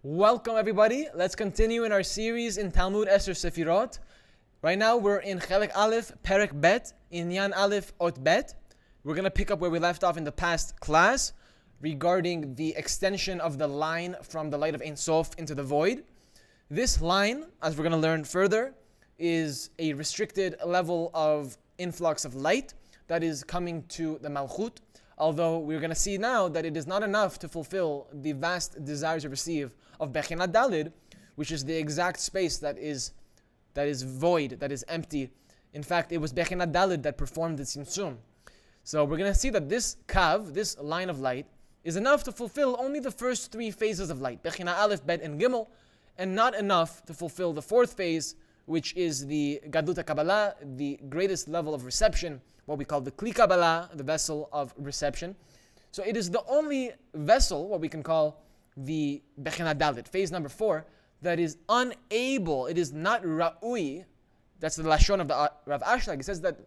Welcome everybody. Let's continue in our series in Talmud Esther Sefirot. Right now we're in Chelek Aleph, Perek Bet, Inyan Aleph, Ot Bet. We're going to pick up where we left off in the past class regarding the extension of the line from the light of Ein Sof into the void. This line, as we're going to learn further, is a restricted level of influx of light that is coming to the Malchut. Although we're going to see now that it is not enough to fulfill the vast desire to receive of Bechinat Dalid, which is the exact space that is void, that is empty. In fact, it was Bechinat Dalid that performed the Tzimtzum. So we're going to see that this kav, this line of light, is enough to fulfill only the first three phases of light, Bechinat Aleph, Bet, and Gimel, and not enough to fulfill the fourth phase, which is the Gadlut Kabbalah, the greatest level of reception, what we call the Kli Kabbalah, the vessel of reception. So it is the only vessel, what we can call the Bechinat Dalit, phase number 4, that is unable, it is not ra'ui, that's the Lashon of the Rav Ashlag. It says that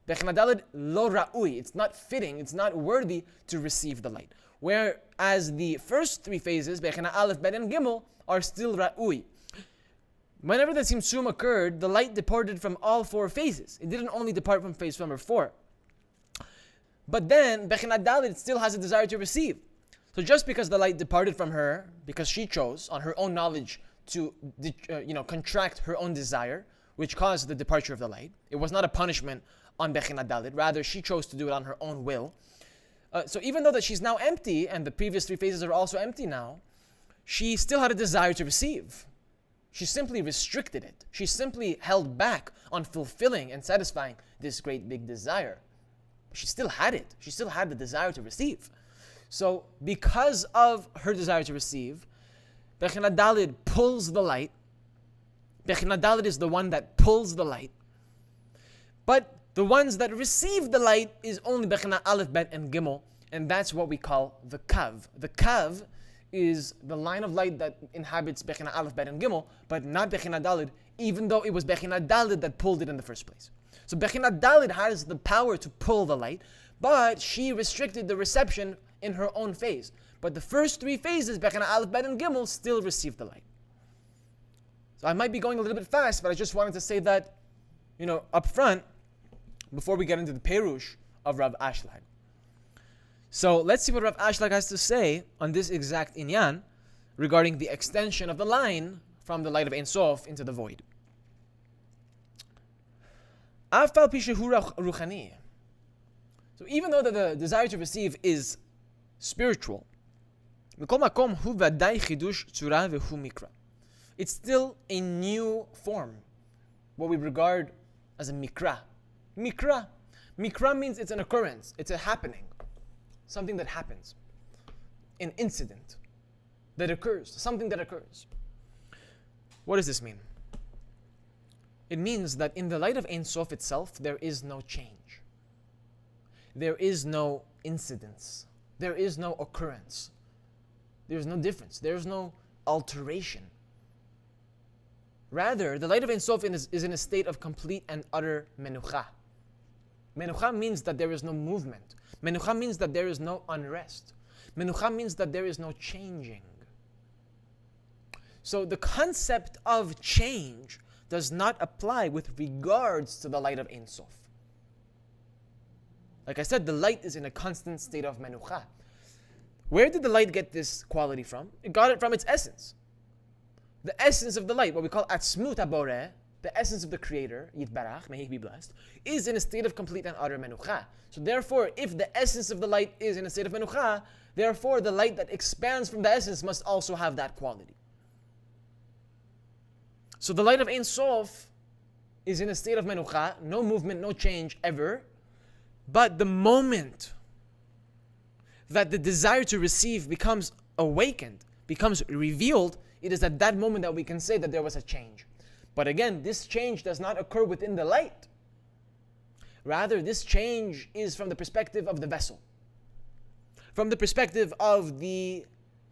Bechinat Dalit lo ra'ui, it's not fitting, it's not worthy to receive the light. Whereas the first three phases, Bechinat Aleph, Bet, and Gimel, are still ra'ui. Whenever the Tzimtzum occurred, the light departed from all four phases. It didn't only depart from phase number 4. But then, Bechinat Dalit still has a desire to receive. So just because the light departed from her, because she chose, on her own knowledge, to contract her own desire, which caused the departure of the light. It was not a punishment on Bechinat Dalit. Rather, she chose to do it on her own will. So even though that she's now empty, and the previous three phases are also empty now, she still had a desire to receive. She simply restricted it. She simply held back on fulfilling and satisfying this great big desire. But she still had it. She still had the desire to receive. So because of her desire to receive, Bechinat Dalid pulls the light. Bechinat Dalid is the one that pulls the light. But the ones that receive the light is only Bechinat Aleph, Bet, and Gimel. And that's what we call the kav. The kav is the line of light that inhabits Bechinat Aleph, Bet, and Gimel, but not Bechinat Dalid, even though it was Bechinat Dalid that pulled it in the first place. So Bechinat Dalid has the power to pull the light, but she restricted the reception in her own phase. But the first three phases, Bechinat Aleph, Bet, and Gimel, still received the light. So I might be going a little bit fast, but I just wanted to say that, up front, before we get into the Perush of Rav Ashlag. So let's see what Rav Ashlag has to say on this exact Inyan regarding the extension of the line from the light of Ein Sof into the void. So even though the desire to receive is spiritual, it's still a new form, what we regard as a mikra. Mikra means it's an occurrence, it's a happening. Something that happens, an incident that occurs, something that occurs. What does this mean? It means that in the light of Ein Sof itself, there is no change. There is no incidence. There is no occurrence. There is no difference. There is no alteration. Rather, the light of Ein Sof is in a state of complete and utter menucha. Menucha means that there is no movement. Menucha means that there is no unrest. Menucha means that there is no changing. So the concept of change does not apply with regards to the light of Ein Sof. Like I said, the light is in a constant state of menucha. Where did the light get this quality from? It got it from its essence. The essence of the light, what we call atzmut haboreh, the essence of the Creator, Yitbarach, may He be blessed, is in a state of complete and utter menucha. So therefore, if the essence of the light is in a state of menucha, therefore the light that expands from the essence must also have that quality. So the light of Ein Sof is in a state of menucha, no movement, no change ever. But the moment that the desire to receive becomes awakened, becomes revealed, it is at that moment that we can say that there was a change. But again, this change does not occur within the light. Rather, this change is from the perspective of the vessel. From the perspective of the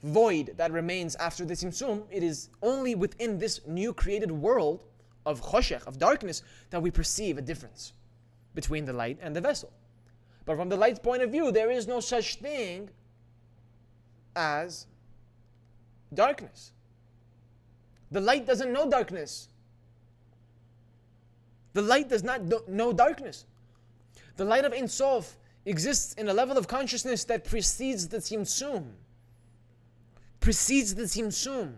void that remains after the Tzimtzum, it is only within this new created world of choshech, of darkness, that we perceive a difference between the light and the vessel. But from the light's point of view, there is no such thing as darkness. The light doesn't know darkness. The light does not know darkness. The light of Ein Sof exists in a level of consciousness that precedes the Tzimtzum. Precedes the Tzimtzum.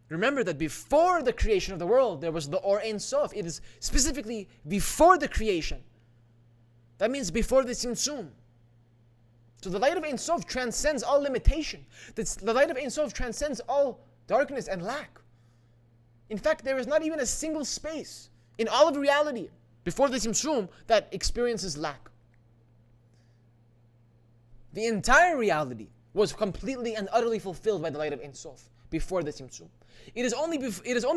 Remember that before the creation of the world, there was the Or Ein Sof. It is specifically before the creation. That means before the Tzimtzum. So the light of Ein Sof transcends all limitation. The light of Ein Sof transcends all darkness and lack. In fact, there is not even a single space in all of reality before the Tzimtzum that experiences lack. The entire reality was completely and utterly fulfilled by the light of Ein Sof before the Tzimtzum. It is only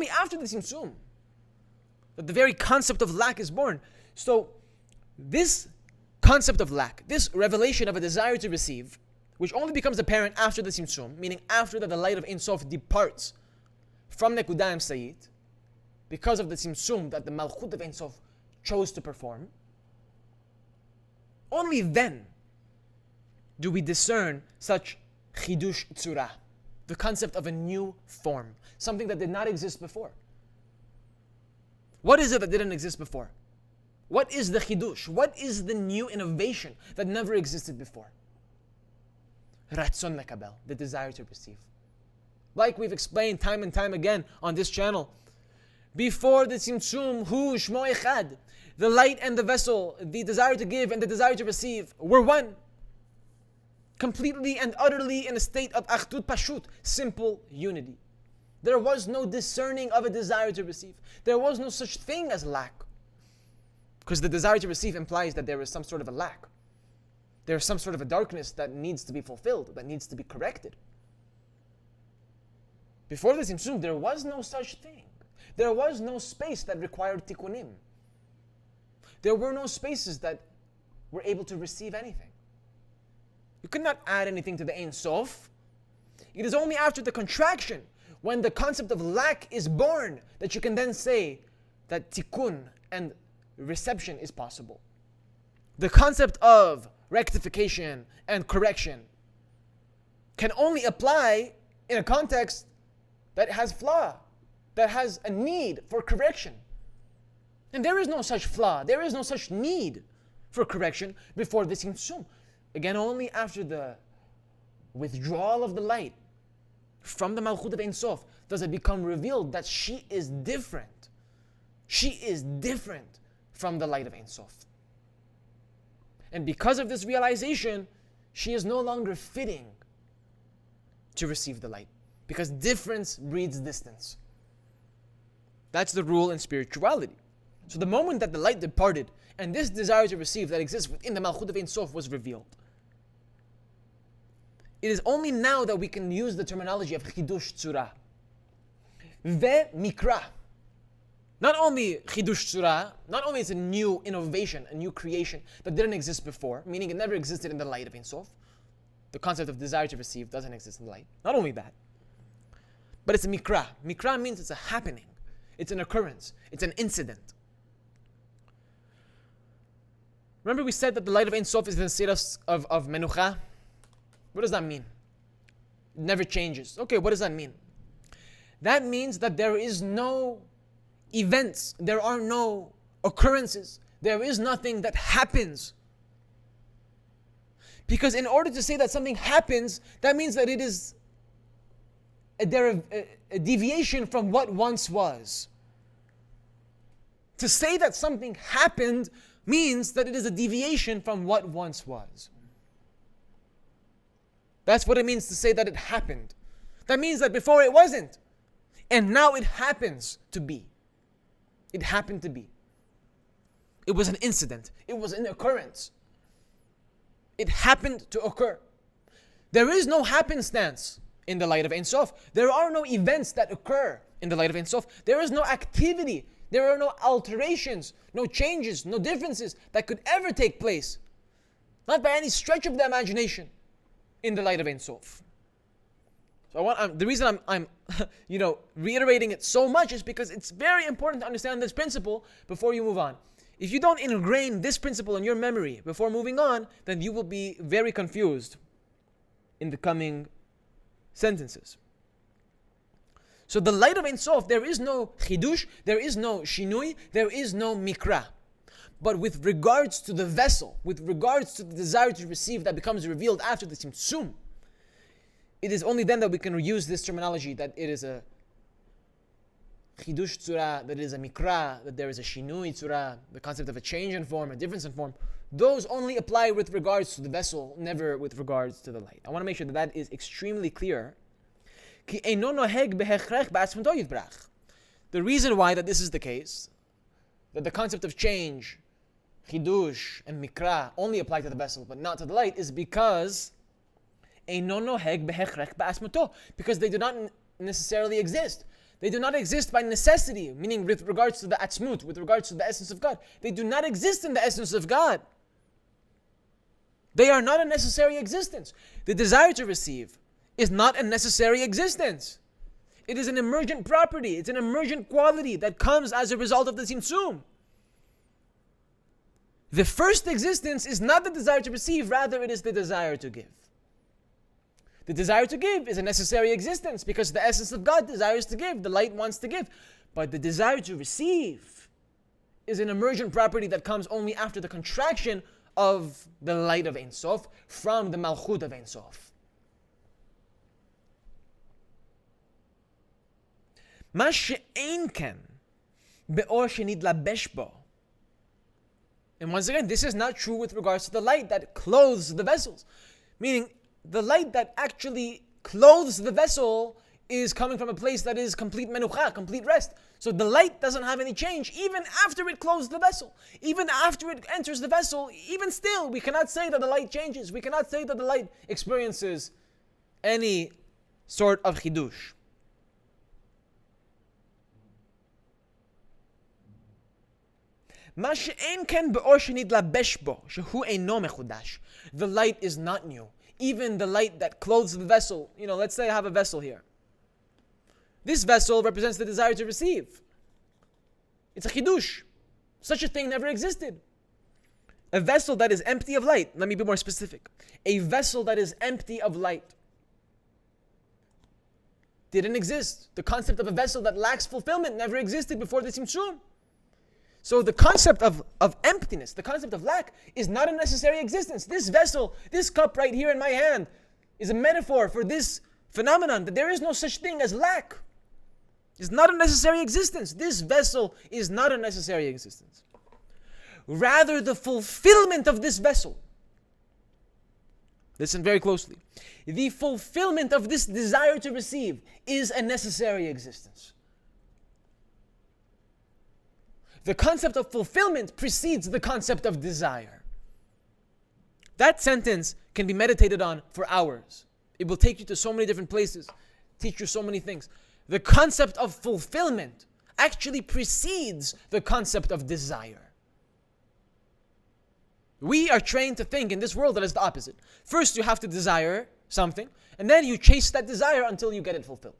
after the Tzimtzum that the very concept of lack is born. So this concept of lack, this revelation of a desire to receive, which only becomes apparent after the Tzimtzum, meaning after that the light of Ein Sof departs from Nekudah Sayit, because of the Tzimtzum that the Malchut of Ein Sof chose to perform, only then do we discern such Chidush Tzura, the concept of a new form, something that did not exist before. What is it that didn't exist before? What is the Chidush? What is the new innovation that never existed before? Ratzon lekabel, the desire to receive. Like we've explained time and time again on this channel, before the Tzimtzum, Hu Shmo Echad, the light and the vessel, the desire to give and the desire to receive were one. Completely and utterly in a state of Achdut Pashut, simple unity. There was no discerning of a desire to receive. There was no such thing as lack. Because the desire to receive implies that there is some sort of a lack. There is some sort of a darkness that needs to be fulfilled, that needs to be corrected. Before the Tzimtzum, there was no such thing. There was no space that required tikkunim. There were no spaces that were able to receive anything. You could not add anything to the Ein Sof. It is only after the contraction, when the concept of lack is born, that you can then say that tikkun and reception is possible. The concept of rectification and correction can only apply in a context that has flaw, that has a need for correction. And there is no such flaw, there is no such need for correction before the Tzimtzum. Again, only after the withdrawal of the light from the Malchut of Ein Sof does it become revealed that she is different. She is different from the light of Ein Sof. And because of this realization, she is no longer fitting to receive the light. Because difference breeds distance. That's the rule in spirituality. So the moment that the light departed, and this desire to receive that exists within the Malchut of Ein Sof was revealed, it is only now that we can use the terminology of Chidush Tzura. Ve Mikra. Not only Chidush Tzura, not only is it a new innovation, a new creation that didn't exist before, meaning it never existed in the light of Ein Sof. The concept of desire to receive doesn't exist in the light. Not only that, but it's a Mikra. Mikra means it's a happening. It's an occurrence. It's an incident. Remember we said that the light of Ein Sof is in the state of Menucha? What does that mean? It never changes. Okay, what does that mean? That means that there is no events, there are no occurrences, there is nothing that happens. Because in order to say that something happens, that means that it is a deviation from what once was. To say that something happened means that it is a deviation from what once was. That's what it means to say that it happened. That means that before it wasn't. And now it happens to be. It happened to be. It was an incident. It was an occurrence. It happened to occur. There is no happenstance in the light of Ein Sof. There are no events that occur in the light of Ein Sof. There is no activity. There are no alterations, no changes, no differences that could ever take place. Not by any stretch of the imagination in the light of Ein Sof. So the reason I'm reiterating it so much is because it's very important to understand this principle before you move on. If you don't ingrain this principle in your memory before moving on, then you will be very confused in the coming sentences. So the light of Ein Sof, there is no chidush, there is no shinui, there is no mikra. But with regards to the vessel, with regards to the desire to receive that becomes revealed after the tzimtzum, it is only then that we can use this terminology, that it is a chidush tzura, that it is a mikra, that there is a shinui tzura, the concept of a change in form, a difference in form. Those only apply with regards to the vessel, never with regards to the light. I want to make sure that that is extremely clear. The reason why that this is the case, that the concept of change, chidush and mikra only apply to the vessel but not to the light, is because they do not necessarily exist. They do not exist by necessity, meaning with regards to the atzmut, with regards to the essence of God. They do not exist in the essence of God. They are not a necessary existence. The desire to receive is not a necessary existence. It is an emergent property. It's an emergent quality that comes as a result of the tzimtzum. The first existence is not the desire to receive, rather it is the desire to give. The desire to give is a necessary existence because the essence of God desires to give, the light wants to give. But the desire to receive is an emergent property that comes only after the contraction of the light of Ein Sof from the Malchut of Ein Sof. מה שאין כן באור שנתלבש בו. And once again, this is not true with regards to the light that clothes the vessels. Meaning, the light that actually clothes the vessel is coming from a place that is complete menucha, complete rest. So the light doesn't have any change even after it closes the vessel. Even after it enters the vessel, even still, we cannot say that the light changes. We cannot say that the light experiences any sort of chidush. The light is not new. Even the light that clothes the vessel. Let's say I have a vessel here. This vessel represents the desire to receive. It's a chidush. Such a thing never existed. A vessel that is empty of light. Let me be more specific. A vessel that is empty of light didn't exist. The concept of a vessel that lacks fulfillment never existed before the tzimtzum. So the concept of emptiness, the concept of lack, is not a necessary existence. This vessel, this cup right here in my hand, is a metaphor for this phenomenon, that there is no such thing as lack. It's not a necessary existence. This vessel is not a necessary existence. Rather, the fulfillment of this vessel, listen very closely, the fulfillment of this desire to receive is a necessary existence. The concept of fulfillment precedes the concept of desire. That sentence can be meditated on for hours. It will take you to so many different places, teach you so many things. The concept of fulfillment actually precedes the concept of desire. We are trained to think in this world that is the opposite. First you have to desire something, and then you chase that desire until you get it fulfilled.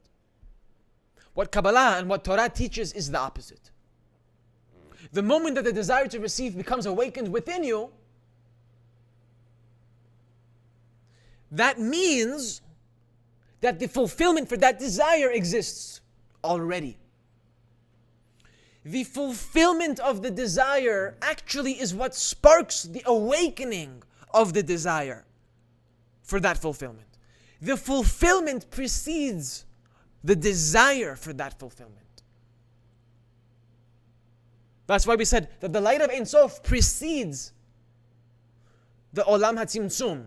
What Kabbalah and what Torah teaches is the opposite. The moment that the desire to receive becomes awakened within you, that means that the fulfillment for that desire exists already. The fulfillment of the desire actually is what sparks the awakening of the desire for that fulfillment. The fulfillment precedes the desire for that fulfillment. That's why we said that the light of Ein Sof precedes the Olam HaTzimtzum,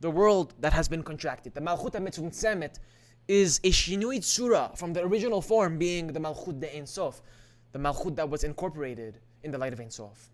the world that has been contracted. The Malchut HaMetzumtzemet is a shinui tzura from the original form being the Malchut de Ein Sof, the Malchut that was incorporated in the light of Ein Sof.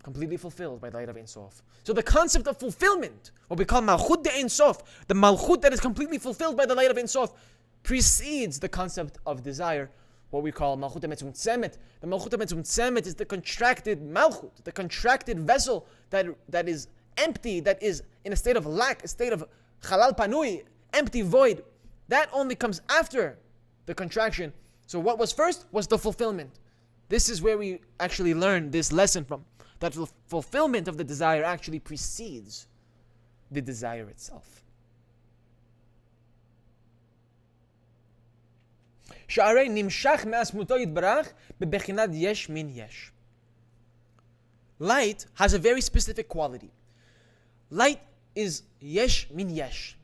Completely fulfilled by the light of Ein Sof. So the concept of fulfillment, what we call Malchut de Ein Sof, the Malchut that is completely fulfilled by the light of Ein Sof, precedes the concept of desire, what we call Malchut HaMetzumtzemet. The Malchut HaMetzumtzemet is the contracted Malchut, the contracted vessel that is empty, that is in a state of lack, a state of Chalal Panui, empty void. That only comes after the contraction. So what was first was the fulfillment. This is where we actually learn this lesson from, that the fulfillment of the desire actually precedes the desire itself. שהרי נמשך מעצמותו יתברך בבחינת יש מן יש. Light has a very specific quality. Light is yesh min yesh.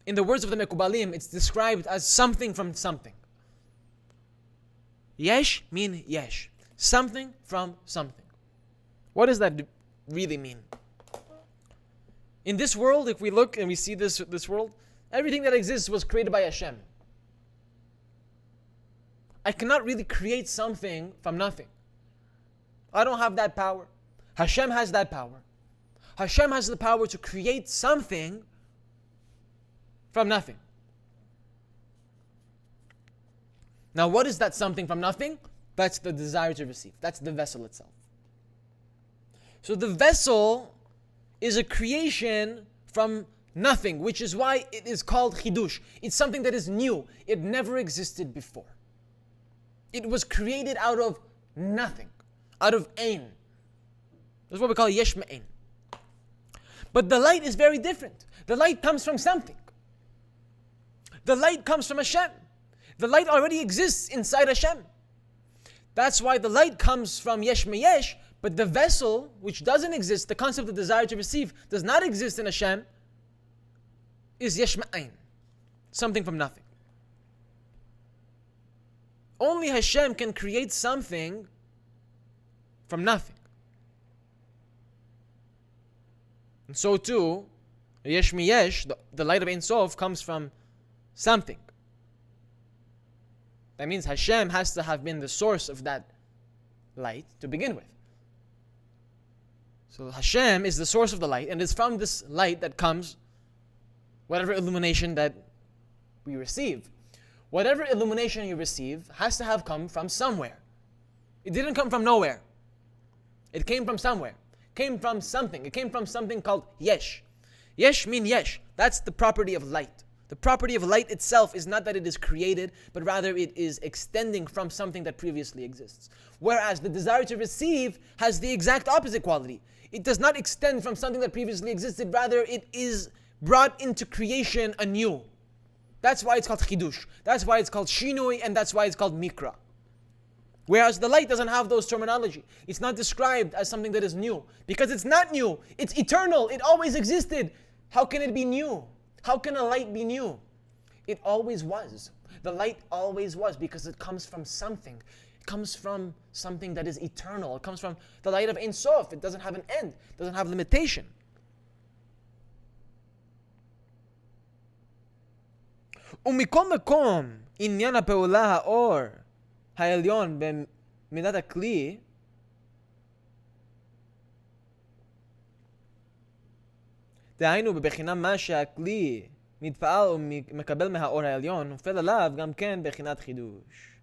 In the words of the Mekubalim, it's described as something from something. Yesh min yesh. Something from something. What does that really mean? In this world, if we look and we see this world, everything that exists was created by Hashem. I cannot really create something from nothing. I don't have that power. Hashem has that power. Hashem has the power to create something from nothing. Now, what is that something from nothing? That's the desire to receive. That's the vessel itself. So the vessel is a creation from nothing, which is why it is called chidush. It's something that is new. It never existed before. It was created out of nothing, out of ein. That's what we call Yesh MeAyin. But the light is very different. The light comes from something. The light comes from Hashem. The light already exists inside Hashem. That's why the light comes from Yesh MeYesh, but the vessel, which doesn't exist, the concept of desire to receive, does not exist in Hashem, is Yesh MeAyin, something from nothing. Only Hashem can create something from nothing. And so too, Yesh MeYesh, the light of Ein Sof, comes from something. That means Hashem has to have been the source of that light to begin with. So Hashem is the source of the light, and it's from this light that comes whatever illumination that we receive. Whatever illumination you receive has to have come from somewhere. It didn't come from nowhere. It came from somewhere. It came from something. It came from something called Yesh. Yesh mean Yesh. That's the property of light. The property of light itself is not that it is created, but rather it is extending from something that previously exists. Whereas the desire to receive has the exact opposite quality. It does not extend from something that previously existed, rather it is brought into creation anew. That's why it's called chidush. That's why it's called shinui, and that's why it's called mikra. Whereas the light doesn't have those terminology. It's not described as something that is new. Because it's not new. It's eternal. It always existed. How can it be new? How can a light be new? It always was. The light always was because it comes from something. It comes from something that is eternal. It comes from the light of Ein Sof. It doesn't have an end. It doesn't have limitation. ומכל מקום, עניין הפעולה האור העליון במידת הכלי דהיינו בבחינה מה שהכלי מתפעל ומקבל מהאור העליון נופל עליו גם כן בחינת חידוש.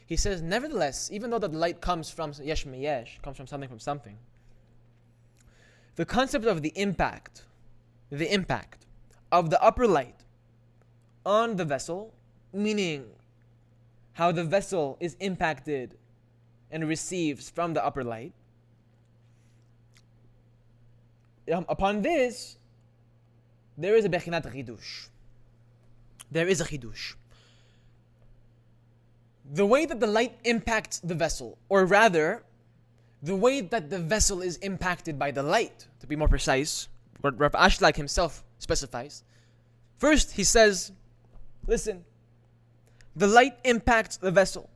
He says, nevertheless, even though the light comes from Yesh MeYesh, comes from something, the concept of the impact of the upper light on the vessel, meaning how the vessel is impacted and receives from the upper light, upon this, there is a bechinat chidush. There is a chidush. The way that the light impacts the vessel, or rather, the way that the vessel is impacted by the light, to be more precise, what Rav Ashlag himself specifies. First, he says, listen, the light impacts the vessel.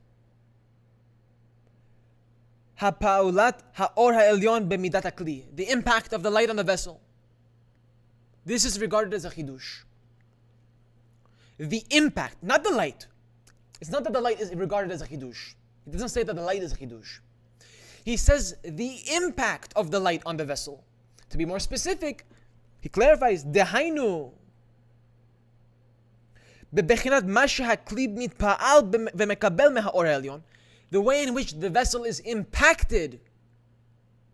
Ha'pa'ulat ha'or ha'elyon b'midat ha'kli. The impact of the light on the vessel. This is regarded as a chidush. The impact, not the light. It's not that the light is regarded as a chidush. It doesn't say that the light is a chidush. He says the impact of the light on the vessel. To be more specific, he clarifies, Dehainu bebechinat ma shehakli mitpa'al v'mekabel mehaor ha'elyon. The way in which the vessel is impacted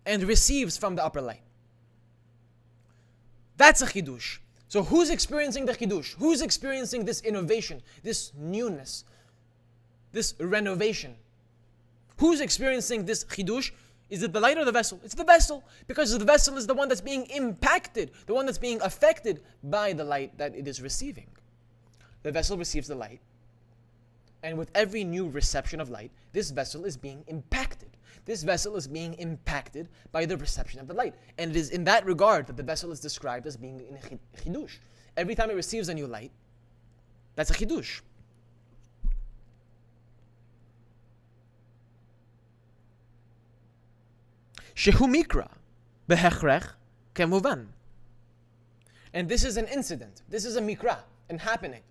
and receives from the upper light. That's a chidush. So who's experiencing the chidush? Who's experiencing this innovation, this newness, this renovation? Who's experiencing this chidush? Is it the light or the vessel? It's the vessel, because the vessel is the one that's being impacted, the one that's being affected by the light that it is receiving. The vessel receives the light, And with every new reception of light, this vessel is being impacted. This vessel is being impacted by the reception of the light. And it is in that regard that the vessel is described as being in a chidush. Every time it receives a new light, that's a chidush. Shehu mikra behechrech kemuvan. And this is an incident. This is a mikra, a happening,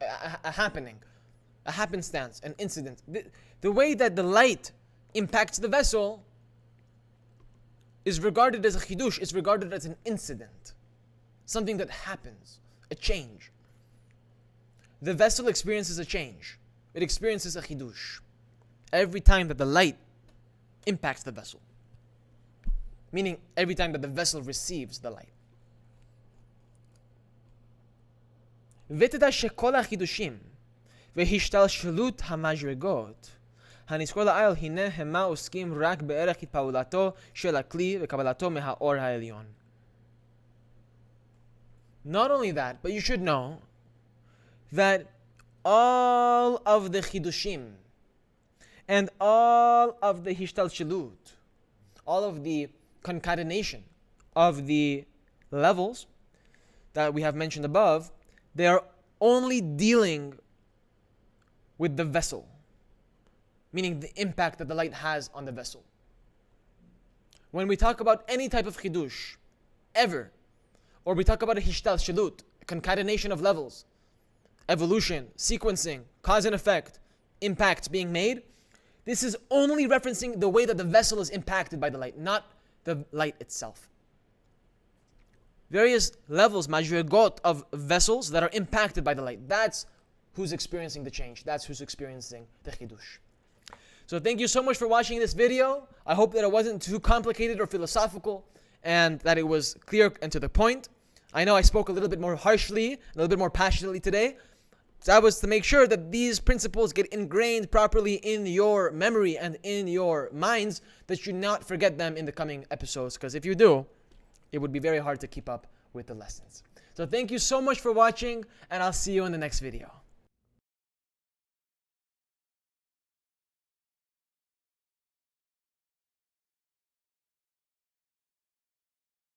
a happenstance, an incident. The way that the light impacts the vessel is regarded as a chidush, is regarded as an incident, something that happens, a change. The vessel experiences a change. It experiences a chidush every time that the light impacts the vessel. Meaning every time that the vessel receives the light. ותדע שכל החידושים והשתלשלות המדרגות הנזכור לעיל הנה המה עוסקים רק בערך התפעולתו של הכלי וקבלתו מהאור העליון. Not only that, but you should know that all of the chidushim and all of the hishtalshalut, all of the concatenation of the levels that we have mentioned above, they are only dealing with the vessel, meaning the impact that the light has on the vessel. When we talk about any type of chidush, ever, or we talk about a hishtalshalut, a concatenation of levels, evolution, sequencing, cause and effect, impacts being made, this is only referencing the way that the vessel is impacted by the light, not the light itself. Various levels, madrigot, of vessels that are impacted by the light. That's who's experiencing the change. That's who's experiencing the chidush. So thank you so much for watching this video. I hope that it wasn't too complicated or philosophical and that it was clear and to the point. I know I spoke a little bit more harshly, a little bit more passionately today. So that was to make sure that these principles get ingrained properly in your memory and in your minds, that you not forget them in the coming episodes. Because if you do, it would be very hard to keep up with the lessons. So thank you so much for watching, and I'll see you in the next video.